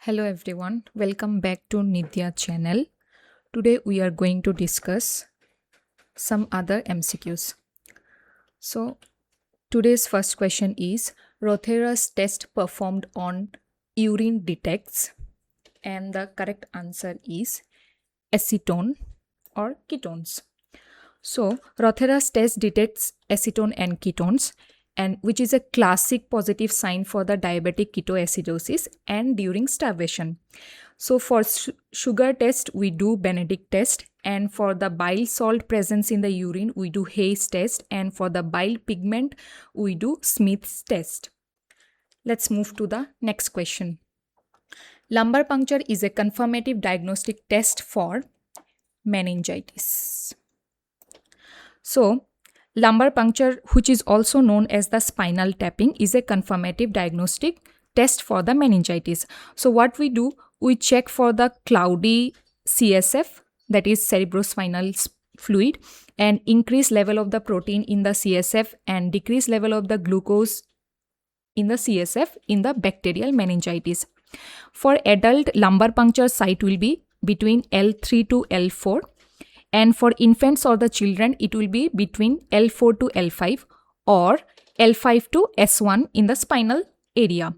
Hello everyone, welcome back to Nidhya channel. Today we are going to discuss some other MCQs. So today's first question is Rothera's test performed on urine detects, and the correct answer is acetone or ketones. So Rothera's test detects acetone and ketones, and which is a classic positive sign for the diabetic ketoacidosis and during starvation. So for sugar test, we do Benedict test, and for the bile salt presence in the urine, we do Hayes test, and for the bile pigment, we do Smith's test. Let's move to the next question. Lumbar puncture is a confirmative diagnostic test for meningitis. So, lumbar puncture, which is also known as the spinal tapping, is a confirmative diagnostic test for the meningitis. So what we do, we check for the cloudy CSF, that is cerebrospinal fluid, and increase level of the protein in the CSF and decrease level of the glucose in the CSF in the bacterial meningitis. For adult, lumbar puncture site will be between L3 to L4. And for infants or the children, it will be between L4 to L5 or L5 to S1 in the spinal area.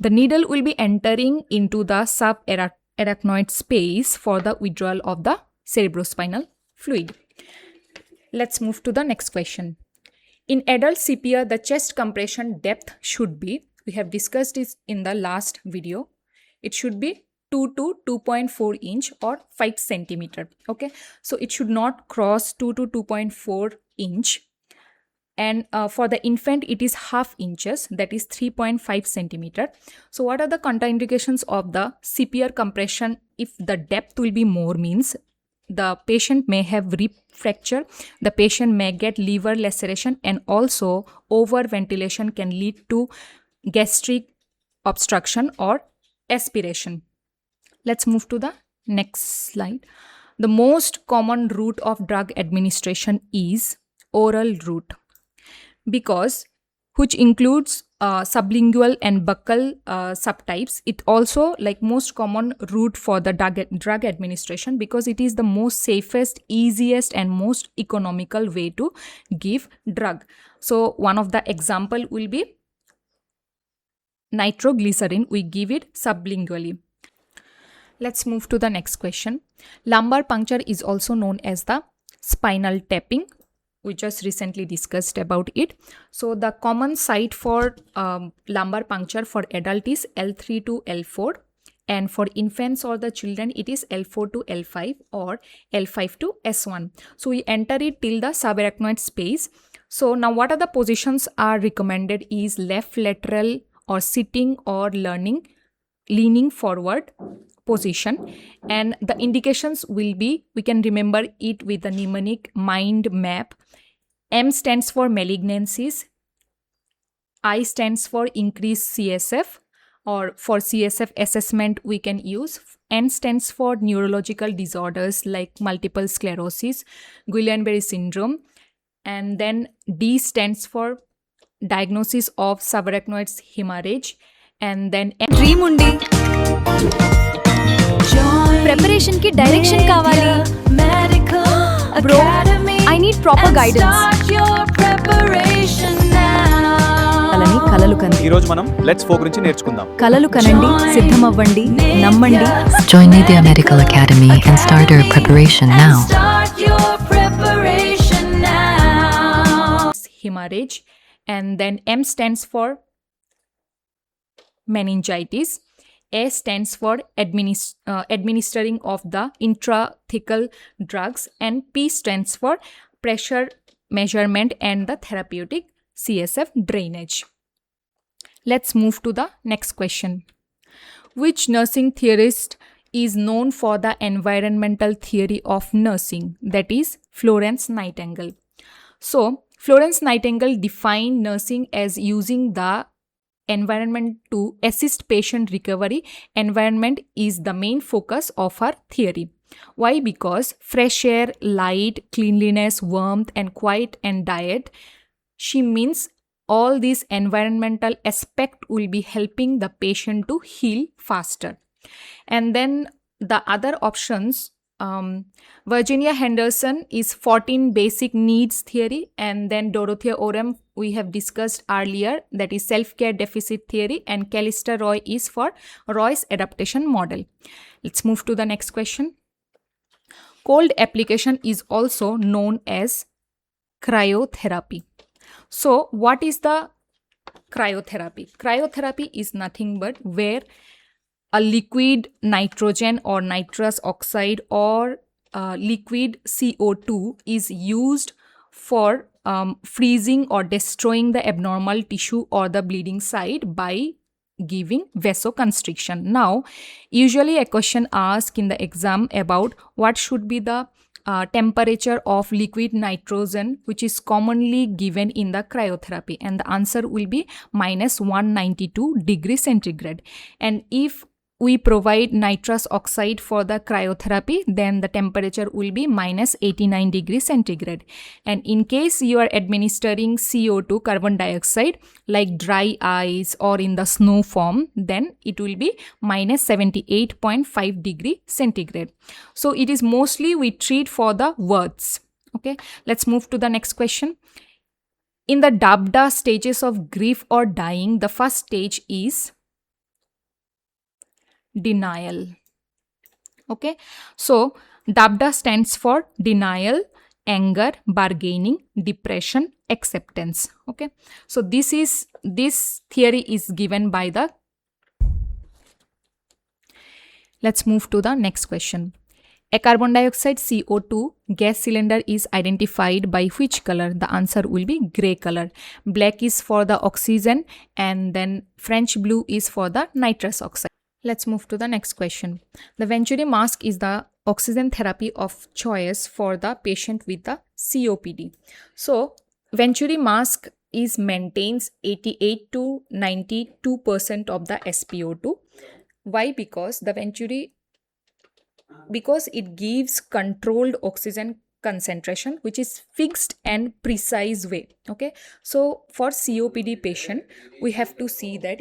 The needle will be entering into the subarachnoid space for the withdrawal of the cerebrospinal fluid. Let's move to the next question. In adult CPR, the chest compression depth should be, we have discussed this in the last video, it should be 2 to 2.4 inch or 5 centimeter. Okay, so it should not cross 2 to 2.4 inch. And for the infant, it is half inches, that is 3.5 centimeter. So what are the contraindications of the CPR compression? If the depth will be more, means the patient may have rib fracture, the patient may get liver laceration, and also overventilation can lead to gastric obstruction or aspiration. Let's move to the next slide. The most common route of drug administration is oral route, because which includes sublingual and buccal subtypes. It also like most common route for the drug administration, because it is the most safest, easiest and most economical way to give drug. So one of the example will be nitroglycerin. We give it sublingually. Let's move to the next question. Lumbar puncture is also known as the spinal tapping. We just recently discussed about it. So the common site for lumbar puncture for adult is L3 to L4, and for infants or the children it is L4 to L5 or L5 to S1. So we enter it till the subarachnoid space. So now what are the positions are recommended is left lateral or sitting or leaning forward position, and the indications will be, we can remember it with the mnemonic mind map. M stands for malignancies, I stands for increased CSF, or for CSF assessment we can use. N stands for neurological disorders like multiple sclerosis, Guillain-Barré syndrome, and then D stands for diagnosis of subarachnoid hemorrhage, and then dream ఉండి preparation కి direction కావాలి bro I need proper guidance కలలు కనండి. ఈ రోజు మనం let's ఫో గురించి నేర్చుకుందాం. కలలు కనండి, సిద్ధమవ్వండి, నమ్మండి. Join Nidhya Medical Academy and start your preparation now. hemorrhage, and then M stands for meningitis, A stands for administering of the intrathecal drugs, and P stands for pressure measurement and the therapeutic CSF drainage. Let's move to the next question. Which nursing theorist is known for the environmental theory of nursing? That is Florence Nightingale. So Florence Nightingale defined nursing as using the environment to assist patient recovery. Environment is the main focus of her theory. Why? Because fresh air, light, cleanliness, warmth and quiet and diet, she means all these environmental aspect will be helping the patient to heal faster. And then the other options, Virginia Henderson is 14 basic needs theory, and then Dorothea Orem we have discussed earlier, that is self-care deficit theory, and Callista Roy is for Roy's adaptation model. Let's move to the next question. Cold application is also known as cryotherapy. So what is the cryotherapy? Cryotherapy is nothing but where a liquid nitrogen or nitrous oxide or liquid CO2 is used for freezing or destroying the abnormal tissue or the bleeding site by giving vasoconstriction. Now, usually a question asked in the exam about what should be the temperature of liquid nitrogen which is commonly given in the cryotherapy, and the answer will be minus 192 degrees centigrade. And if we provide nitrous oxide for the cryotherapy, then the temperature will be minus 89 degrees centigrade. And in case you are administering CO2, carbon dioxide, like dry ice or in the snow form, then it will be minus 78.5 degree centigrade. So it is mostly we treat for the words. Okay, let's move to the next question. In the DABDA stages of grief or dying, the first stage is denial. Okay, so DABDA stands for denial, anger, bargaining, depression, acceptance. Okay, so this theory is given by the. Let's move to the next question. A carbon dioxide CO2 gas cylinder is identified by which color? The answer will be gray color. Black is for the oxygen, and then French blue is for the nitrous oxide. Let's move to the next question. The Venturi mask is the oxygen therapy of choice for the patient with the COPD. So, Venturi mask maintains 88 to 92% of the SpO2. Why? Because it gives controlled oxygen concentration which is fixed and precise way. Okay, so for COPD patient we have to see that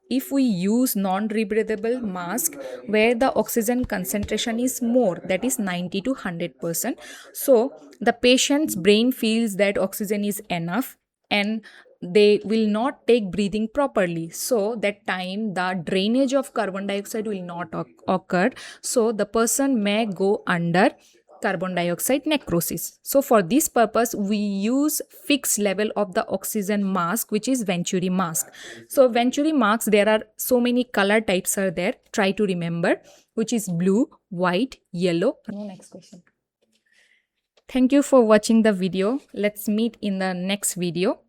if we use non-rebreathable mask where the oxygen concentration is more, that is 90 to 100%, so the patient's brain feels that oxygen is enough and they will not take breathing properly. So that time the drainage of carbon dioxide will not occur. So the person may go under carbon dioxide necrosis. So for this purpose, we use fixed level of the oxygen mask, which is Venturi mask. So Venturi masks, there are so many color types are there. Try to remember, which is blue, white, yellow. No, next question. Thank you for watching the video. Let's meet in the next video.